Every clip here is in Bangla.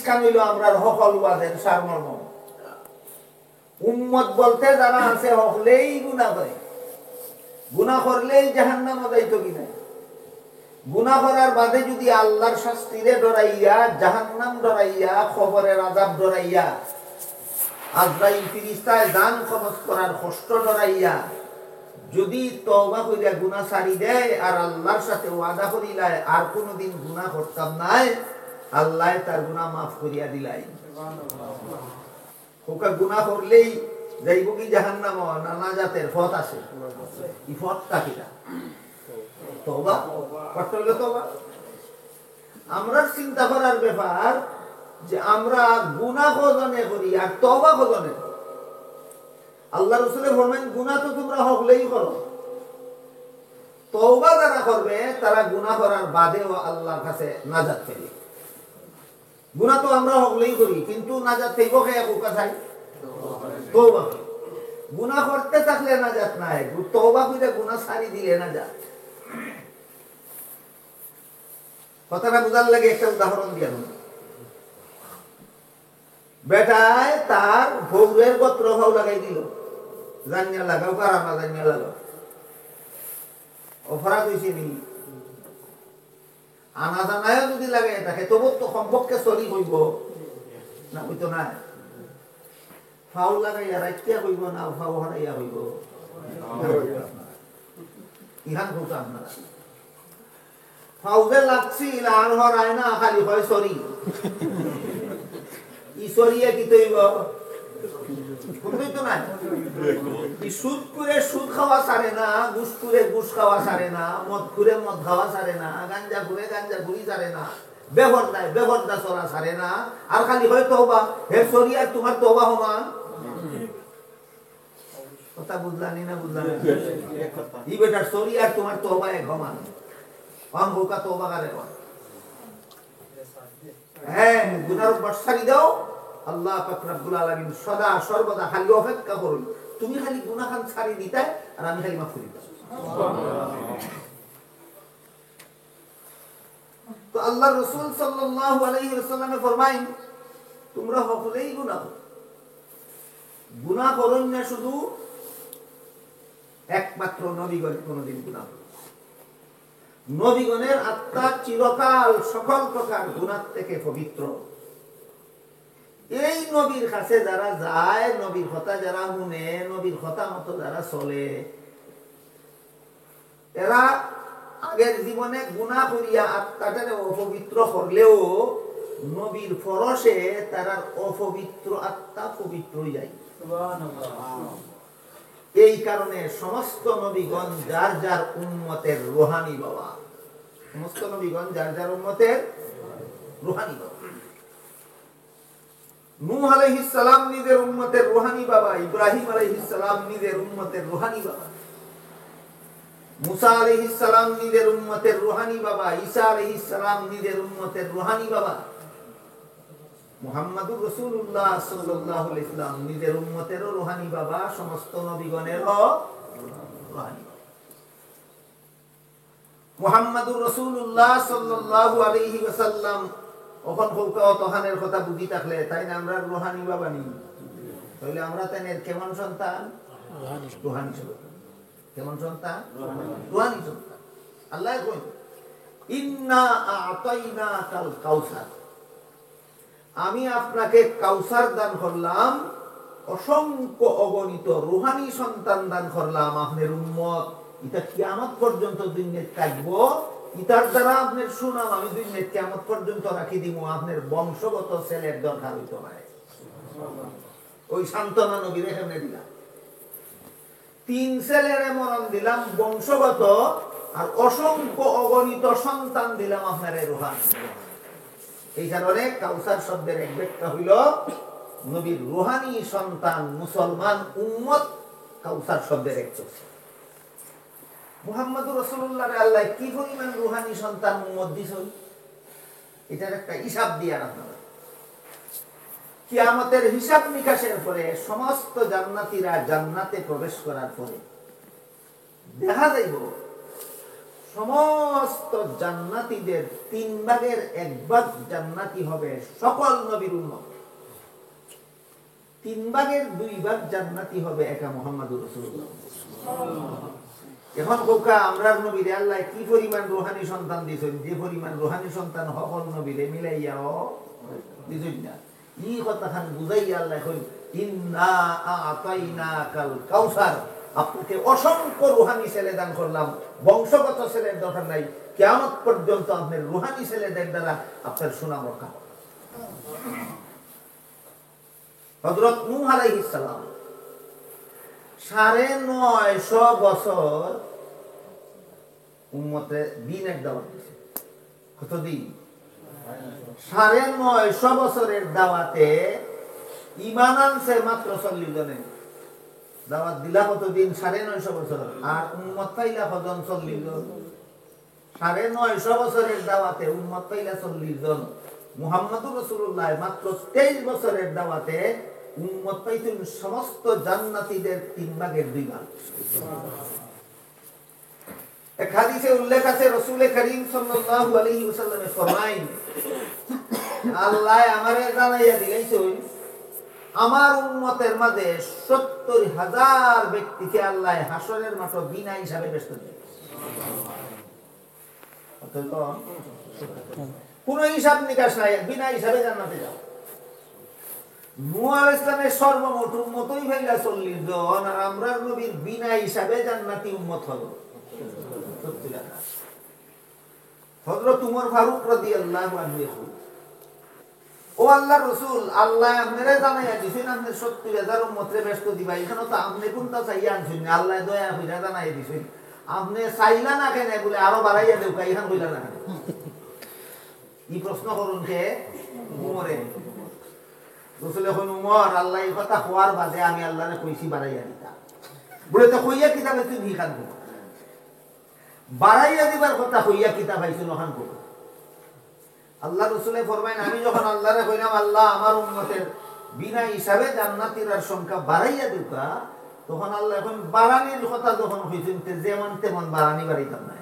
খান হইল আমরা হকল ওয়াজের সারমর্ম। উম্মত বলতে যারা আছে হকলেই গুনাহ করে, গুনাহ করলেই জাহান্নামে যাইতো কিনা। গুনাহ করার বাদে যদি আল্লাহর শাস্তিরে ডরাইয়া, জাহান্নাম ডরাইয়া, কবরের আযাব ডরাইয়া, আজরাইল ফেরেশতায় জান কবজ করার কষ্ট ডরাইয়া যদি তওবা কইরা গুনাহ ছাড়ি দেয় আর আল্লাহর সাথে ওয়াদা করিলায় আর কোনদিন গুনাহ করতাম নাই, আল্লাহ তার গুনাহ মাফ করিয়া দিলাই। ওকা গুনাহ করলেই যাইব কি জাহান্নাম, না নাজাতের পথ আছে? এই পথটা কিটা? তওবা করতে হইলে তওবা। আমরা চিন্তা করার ব্যাপার যে আমরা গুনাহ কজনে করি আর তওবা কজনে করি। আল্লাহ রাসূল ফরমায়েন গুনাহ তো তোমরা হকলেই করো, তওবা যারা করবে তারা গুনাহ করার বাদেও আল্লাহর কাছে নাজাত পাবে। গুনাহ তো আমরা হকলেই করি, কিন্তু নাজাত পাইব কে কোকা চাই? তওবা। গুনাহ করতে থাকলে নাজাত নাই, তওবা কইরা গুনাহ ছাড়ি দিলে নাজাত। কথাটা বুঝার লাগে একটা উদাহরণ দিয়া দেব। বেটায় তার বউয়ের গোত্র ভাও লাগাই দিল, জানিয়া লাগাও কারামা জানিয়া লাগাও, অপরাধ হয়েছে নি? আনা জানায়ও যদি লাগে তাকে তবু তো সম্পর্কে চলি হইব না, হইতো না। ফাউ লাগাইয়া রাখিয়া হইব না, ফাউ হরাইয়া হইব, ইহান কথা আপনারা ফাউজে লাগছিল আর হরায় না, খালি হয় সরি। ই সরিয়া কি তৈব না? সুদ করে সুদ খাওয়া ছাড়ে না, ঘুষ করে ঘুষ খাওয়া ছাড়ে না, মদ করে মদ খাওয়া ছাড়ে না, গাঞ্জা করে গাঞ্জা ঘুরি ছাড়ে না, বেহরদায় বেহরদা চলা ছাড়ে না, আর খালি হয় তওবা। হে সরিয়া তোমার তওবা সমান। কথা বুঝলানি না বুঝলানি? ই বেটার সরিয়া তোমার তওবা এক সমান। हम होगा तौबा करे হ্যাঁ, গুনার বর্ষারি দাও। আল্লাহ পাক রব্বুল আলামিন সদা সর্বদা খালি অপেক্ষা করুন, তুমি খালি গুনাহ খান ছাড়ি দিতে আর আমি খালি মাফ করে দিতাম। তো আল্লাহ রাসূল সাল্লাল্লাহু আলাইহি ওয়াসাল্লাম ফরমায়েন তোমরা সকলেই গুনাহ করো। গুনাহ করুন না শুধু একমাত্র নবীগণ কোনদিন গুনাহ করে। নবীগণের আত্মা চিরকাল সকল প্রকার গুনাহ থেকে পবিত্র। এই নবীর কাছে যারা যায়, নবীর কথা যারা শুনে, নবীর কথা মতো যারা চলে, এরা আগের জীবনে গুনাহ করিয়া আত্মাটারে অপবিত্র করলেও নবীর ফরসে তার অপবিত্র আত্মা পবিত্র হয়ে যায়। এই কারণে সমস্ত নবীগণ যার যার উম্মতের রূহানী বাবা, সমস্ত নবীগণ যার যার উম্মতের রূহানী বাবা। নূহ আলাইহিস সালাম নিজের উম্মতের রূহানী বাবা, ইব্রাহিম আলাইহিস সালাম নিজের উম্মতের রূহানী বাবা, মুসা আলাইহিস সালাম নিজের উম্মতের রূহানী বাবা, ঈসা আলাইহিস সালাম নিজের উম্মতের রূহানী বাবা, মুহাম্মদুর রাসূলুল্লাহ সাল্লাল্লাহু আলাইহি ওয়াসাল্লাম নিজের উম্মতেরও রূহানী বাবা, সমস্ত নবীগণেরও রূহানী বাবা। মুহাম্মদুর রাসূলুল্লাহ সাল্লাল্লাহু আলাইহি ওয়াসাল্লাম ওখান কৌকা তহানের কথা বুঝি থাকলে তাই না আমরা রূহানী বাবা নি, তাহলে আমরা তাইনের কেমন সন্তান? রূহানী সন্তান। কেমন সন্তান? রূহানী সন্তান। আল্লাহ কই ইন্না আ'তাইনাকাল কাউসার, আমি আপনাকে কাউসার দান করলাম, অসংখ্য অগণিত রূহানী সন্তান দান করলাম আপনার উম্মত। এটা কিয়ামত পর্যন্ত দুনিয়ায় থাকবো, ইতার দ্বারা আপনার সুনাম আমি দুনিয়ায় কিয়ামত পর্যন্ত রাখি দিব। আপনার বংশগত ছেলের দরকার হইতো না। ওই সান্তনা নবীর এখানে দিলাম, 3 ছেলের মরণ দিলাম বংশগত, আর অসংখ্য অগণিত সন্তান দিলাম আপনার রূহানী। এই কারণে কাউসার শব্দের এক ব্যাখ্যা হইল নবীর রূহানী সন্তান মুসলমান উম্মত কাউসার শব্দের এক চর্চা। মুহাম্মদুর রাসূলুল্লাহ আল্লাহ কি পরিমাণ রূহানী সন্তান উম্মত দিছেন, এটার একটা হিসাব দিয়া আপনারা কিয়ামতের হিসাব নিকাশের পরে সমস্ত জান্নাতীরা জান্নাতে প্রবেশ করার পরে দেখা যাইব সমস্ত জান্নাতীদের 3 ভাগের 1 ভাগ জান্নাতি হবে সকল নবীর উম্মত, 3 ভাগের 2 ভাগ জান্নাতি হবে একা মুহাম্মদুর রাসূলুল্লাহ। এখন কোকা আমরার নবীরে আল্লাহ কি পরিমাণ রূহানি সন্তান দিয়েছেন, যে পরিমাণ রূহানি সন্তান সকল নবীরে মিলাইয়াও দিছেন না। এই কথাখান বুঝাইয়া আল্লাহ কই ইন্না আ'তাইনাকাল কাউসার, আপনাকে অসংখ্য রূহানি ছেলে দান করলাম, বংশগত ছেলের দরকার নাই, কিয়ামত পর্যন্ত আপনার রূহানি ছেলেদের দ্বারা আপনার সুনাম রক্ষা হবে। হযরত নূহ আলাইহিস সালাম 950 বছর উম্মতে দ্বীনের দাওয়াত দিয়েছে। কতদিন? 950 বছরের দাওয়াতে ঈমান আনছে মাত্র 40 জনে। দাওয়াত দিলা কতদিন? 950 বছর। আর উম্মত পাইলা কজন? 40 জন। 950 বছরের দাওয়াতে উম্মত পাইলা 40 জন। মুহাম্মদুর রাসূলুল্লাহ মাত্র 23 বছরের দাওয়াতে উম্মত পাইতেন সমস্ত জান্নাতীদের 3 ভাগের 2 ভাগ। এক হাদিসে উল্লেখ আছে, রাসূল করিম সাল্লাল্লাহু আলাইহি ওয়াসাল্লামে ফরমায়েন, আল্লাহ আমারে জানাইয়া দিয়েছেন আমার উম্মতের মাঝে 70,000 ব্যক্তিকে আল্লাহ হাসরের মাঠে বিনা হিসাবে ব্যস্ত দিবেন। কোন হিসাব নিকাশ নাই, বিনা হিসাবে জান্নাতে যাও। নূহ আলাইহিস সালামের সর্বমোট উম্মতই হইলা 40 জন, আর আমরার নবীর বিনা হিসাবে জান্নাতি উম্মত হলো 70,000। হযরত উমর ফারুক রাদিয়াল্লাহু আনহু, ও আল্লাহর রাসূল, আল্লাহ আপনারে জানাইয়া দিছেন আপনি 70,000 উম্মতরে ব্যস্ত দিবা, এখানে তো আপনি কোনটা চাইয়া আনছেন না, আল্লাহ দয়া কইরা জানাইয়া দিছেন। আপনি চাইলা না কেন বলে আরো বাড়াইয়া দেও, এখান কইলা না কেন? এই প্রশ্ন করুন কে? উমরে। রাসূল এখন উমর, আল্লাহ এই কথা কোয়ার বাদে আমি আল্লাহরে কইছি বাড়াইয়া দিতা, বলে তো কইয়া কিতাবে তুই ভিখান কর, বাড়াইয়া দিবার কথা কইয়া কিতাব আইছো নখান কর। আল্লাহ রাসূল ফরমায়েন, আমি যখন আল্লাহরে কইলাম আল্লাহ আমার উম্মতের বিনা হিসাবে জান্নাতীদের সংখ্যা বাড়াইয়া দিতা, তখন আল্লাহ এখন বাড়ানির কথা যখন কইছেন যেমন তেমন বাড়ানি বাড়াইতাম না।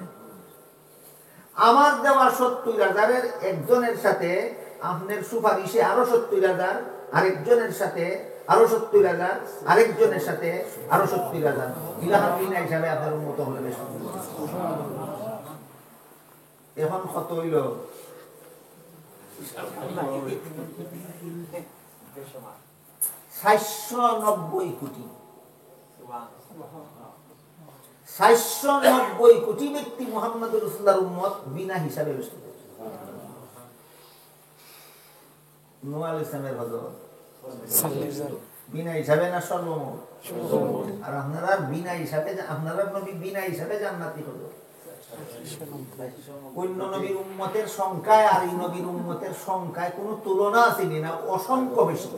আমার দেওয়া 70,000-এর একজনের সাথে আপনার সুপারিশে আরো 70,000, আরেকজনের সাথে আরো 70,000, আরেকজনের সাথে আরো 70,000, ইলাহা বিনা হিসাবে আপনার উম্মত হলে বেশ। এখন কত হইল? 790 কোটি। 790 কোটি ব্যক্তি মুহাম্মদুর রাসূলুল্লাহর উম্মত বিনা হিসাবে ব্যস্ত। নূহ আলাইহিস সালামের হযরত বিনা হিসাবে না সর্বমোট? আর আপনারা বিনা হিসাবে, আপনারা নবী বিনা হিসাবে জান্নাতি হলো। অন্য নবীর উম্মতের সংখ্যায় আর এই নবীর উম্মতের সংখ্যায় কোনো তুলনা আছে না, অসংখ্য বেশি।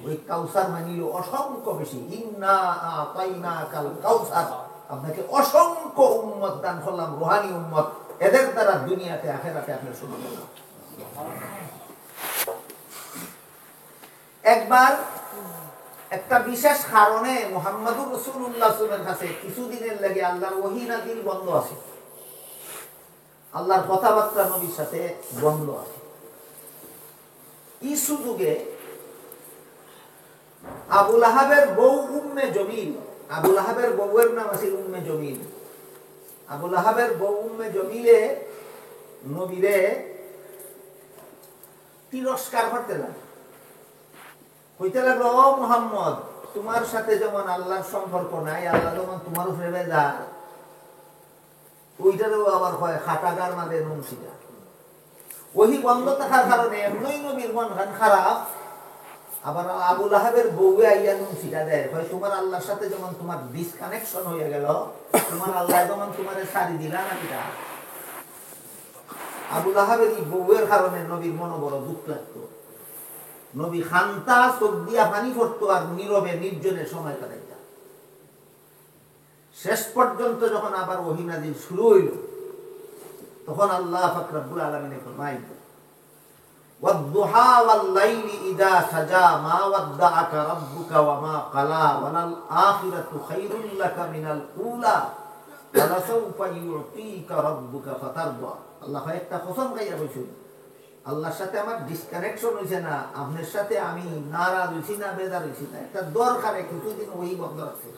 ওই কাউসার মানিল অসংখ্য বেশি। ইন্না আ'তাইনাকাল কাউসার, আপনাকে অসংখ্য উম্মত দান করলাম, রূহানি উম্মত, এদের দ্বারা দুনিয়াতে আখিরাতে আপনার সুনাম হবে। একবার একটা বিশেষ কারণে মুহাম্মদুর রাসূলুল্লাহ সাল্লাল্লাহু আলাইহি ওয়াসাল্লামের কাছে কিছুদিনের লাগে আল্লাহর ওহী নাযিল বন্ধ আছে, আল্লাহর কথাবার্তা নবীর সাথে বন্ধ আছে। এই সুযোগে আবু লাহাবের বউ উম্মে জমিল, আবু লাহাবের বউয়ের নাম আছে উম্মে জমিল। আবু লাহাবের বউ উম্মে জমিলে নবীরে তিরস্কার করতে লাগে, কইতে লাগলো, ও মুহাম্মদ, তোমার সাথে যেমন আল্লাহর সম্পর্ক নাই, আল্লাহ যেমন তোমার উপরে বেজার, ওইটারও আবার হয় খাটাগার মাঝে নুন ছিটা। ওহি বন্ধ থাকার কারণে এমনই নবীর মন খারাপ, আবার আবু লাহাবের বউয়ে আইয়া নুন ছিটা দেয়, হয় তোমার আল্লাহর সাথে যেমন তোমার ডিসকানেকশন হয়ে গেল, তোমার আল্লাহ যেমন তোমার সারি দিলা না কিটা। আবু লাহাবের এই বউয়ের কারণে নবীর মন বড় দুঃখ লাগতো। নবী খান্তা চোখ দিয়া পানি পড়তো আর নীরবে নির্জনে সময় কাটাইতা। শেষ পর্যন্ত যখন আবার ওহী নাযিল শুরু হইল, তখন আল্লাহ পাক রব্বুল আলামিন ফরমায়, ওয়াদ-দুহা ওয়াল-লাইলি ইযা সাজা মা ওয়াদ্দাআকা রাব্বুকা ওয়া মা ক্বালা ওয়ালাল আখিরাতু খায়রুল লাকা মিনাল উলা ওয়ালা সাউফা ইউতিকা রাব্বুকা ফাতারদা। আল্লাহ একটা কসম খাইয়া কইছেন, আল্লাহর সাথে আমার ডিসকানেকশন হইছে না, আপনার সাথে আমি নারাজ হইছি না, বেজার হইছি না, একটা দরকারে কিছুদিন ওই বন্ধ রাখছে।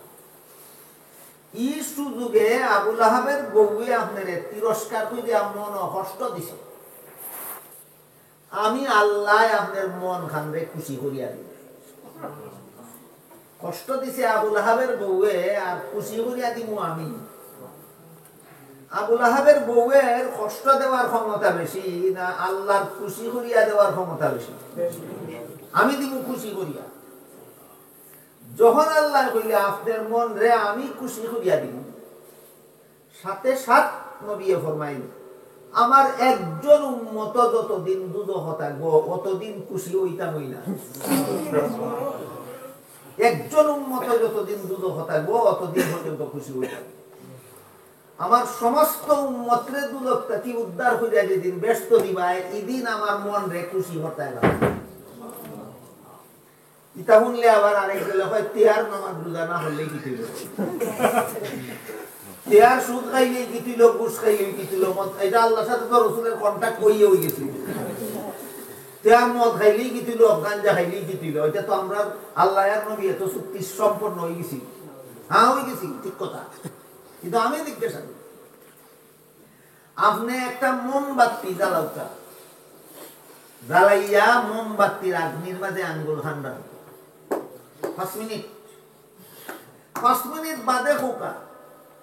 এই সুযোগে আবুল আহাবের বউয়ে আপনার তিরস্কার করে মন কষ্ট দিছে, আমি আল্লাহ আপনার মন খানরে খুশি করিয়া দিব। কষ্ট দিছে আবুল আহাবের বউয়ে, আর খুশি করিয়া দিব আমি। আবুল আহাবের বউয়ের কষ্ট দেওয়ার ক্ষমতা বেশি না আল্লাহর খুশি করিয়া দেওয়ার ক্ষমতা বেশি? আমি দিব খুশি করিয়া। যখন আল্লাহ কইলে আপনার মন রে আমি খুশি করিয়া দিব, সাথে সাথ নবী ফরমাইল, আমার একজন উম্মত যতদিন দুজখ থাকবো অতদিন খুশি হইতাম হই না। একজন উম্মত যতদিন দুজখ থাকবো অতদিন পর্যন্ত খুশি হইতাম। আমার সমস্ত উম্মতরে দুজখ থেকে উদ্ধার করিয়া যেদিন ব্যস্ত দিবায় এদিন আমার মন রে খুশি হতায় না। ইতা শুনলে আবার আরেক গেলে হয় তেহার নামাজ রোজা না হলে কি তুইল, তেহার সুদ খাইলে কি তুইল, ঘুষ খাইলে কি তুইল, মদ, এটা আল্লাহর সাথে তো রসুলের কন্ট্যাক্ট হইয়ে হয়ে গেছিল। তেহার মদ খাইলেই কি তুইল, গাঞ্জা খাইলেই কি তুইল, এটা তো আমরা আল্লাহ আর নবী এত চুক্তি সম্পন্ন হয়ে গেছি। হ্যাঁ হয়ে গেছি, ঠিক কথা। কিন্তু আমি জিজ্ঞাসা করি, আপনি একটা মোমবাতি জ্বালাওটা জ্বালাইয়া মোমবাতির আগ্নির মাঝে আঙ্গুল ঠান্ডা 5 মিনিট, 5 মিনিট বাদে খোকা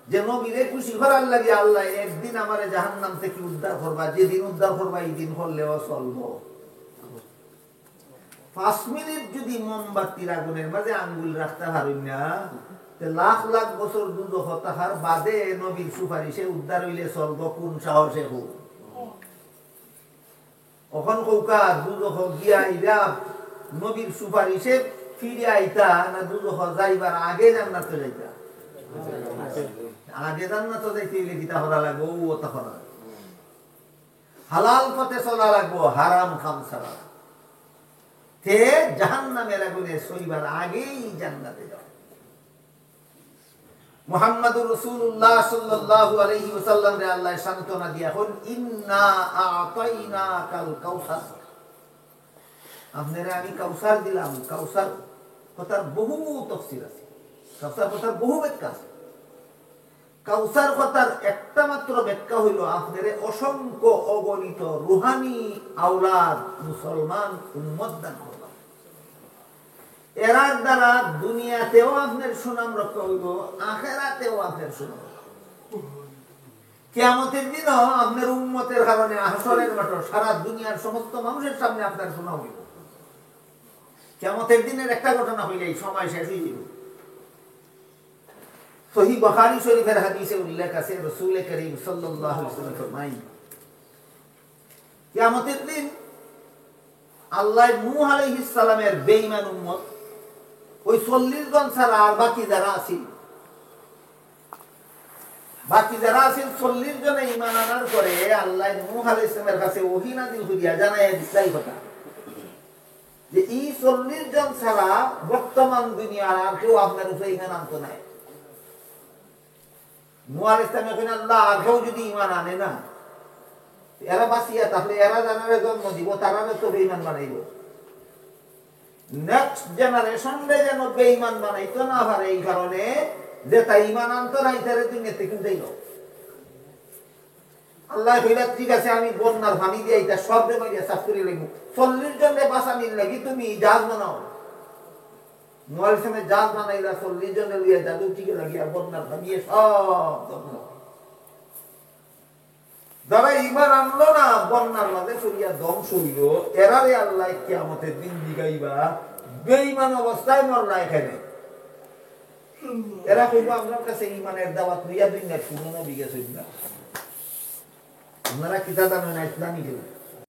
যে নবীরে খুশি করার লাগে আল্লাহ একদিন আমারে জাহান্নাম থেকে উদ্ধার করবা, যেদিন উদ্ধার করবা এই দিন হলেও চলবো। 5 মিনিট যদি মোমবাতির আগুনের মাঝে আঙ্গুল রাখতে পারেন না, লাখ লাখ বছর দুজখ তাহার বাদে নবীর সুপারিশে উদ্ধার হইলে চলবো কোন সাহসে হোক? ওখান কৌকা দুজখ গিয়া ইরা নবীর সুপারিশে ফিরে আইতা না দুজখ যাইবার আগে জান্নাতে যাইতা? আগে জান্নাতে যাইতে হইলে কিতা করা লাগবো? ওটা করা লাগবো, হালাল পথে চলা লাগবো, হারাম খাম ছাড়া। তে জাহান্নামের আগুনে সইবার আগেই জান্নাতে যাও। মুহাম্মদুর রাসূলুল্লাহ সাল্লাল্লাহু আলাইহি ওয়াসাল্লাম রে আল্লাহ সান্তনা দিয়া হন, ইন্না আ'তাইনাকাল কাউসার, আপনারা আমি কাউসার দিলাম। কাউসার কথার বহু তাফসীর আছে, কাউসার কথার বহু ব্যাখ্যা আছে। কাউসার কথার একটা মাত্র ব্যাখ্যা হইল আপনারে অসংখ্য অগণিত রুহানি আওলাদ মুসলমান উম্মত দান করলাম। এরার দ্বারা দুনিয়াতেও আপনার সুনাম রক্ষা হইব, আখিরাতেও আপনার সুনাম। কিয়ামতের দিনও আপনার উম্মতের কারণে হাসরের মাঠে সারা দুনিয়ার সমস্ত মানুষের সামনে আপনার সুনাম হইব। কিয়ামতের দিনের একটা ঘটনা হইলে সময় শেষ হয়ে যাবে। সহিহ বুখারী শরীফের হাদিসে উল্লেখ আছে, রাসূল করিম সাল্লাল্লাহু আলাইহি ওয়াসাল্লাম ফরমায়েন, কিয়ামতের দিন আল্লাহ নূহ আলাইহিস সালামের বেঈমান উম্মত ওই 40 জন ছাড়া আর বাকি যারা আছে 40 জনে ঈমান আনার পরে আল্লাহ নূহ আলাইহিস সালামের কাছে ওহী নাযিল করিয়া জানায় দিছাই কথা যে এই 40 জন ছাড়া বর্তমান দুনিয়ার আর কেউ আপনার উপরে ঈমান আনতো না। নূহ আলাইহিস সালাম এখন আল্লাহ আর কেউ যদি ঈমান আনে না, এরা বাঁচিয়া তাহলে এরা জানারে জন্ম দিব, তারা তো বেঈমান বানাইব। নেক্সট জেনারেশন যেন বেঈমান বানাইতো না পারে, এই কারণে যে তাই ঈমান আনতো না ইতারে দুনিয়া থেকে উঠাইল। আল্লাহ কইলা ঠিক আছে আমি বন্যার পানি দিয়ে এটা সব রে মারিয়া সাফ করে লইব, 40 জনরে বাঁচানির লাগি তুমি জাহাজ বানাও। নূহ আলাইহিস সালামের জাহাজ বানাইলা, 40 জনে লইয়া জাদু টিকে লাগিয়া বন্যার পানি সব দমন। যারা ঈমান আনলো না বন্যার মাঝে পড়িয়া ধ্বংস হইল, এরারে আল্লাহ কিয়ামতের দিন জিগাইবা বেঈমান অবস্থায় মরলা এখানে। এরা কইব আপনার কাছে ঈমানের দাওয়াত লইয়া দুনিয়ার পুরনো বিগে চইলা, আপনারা কিতা জানেন না ইসলামী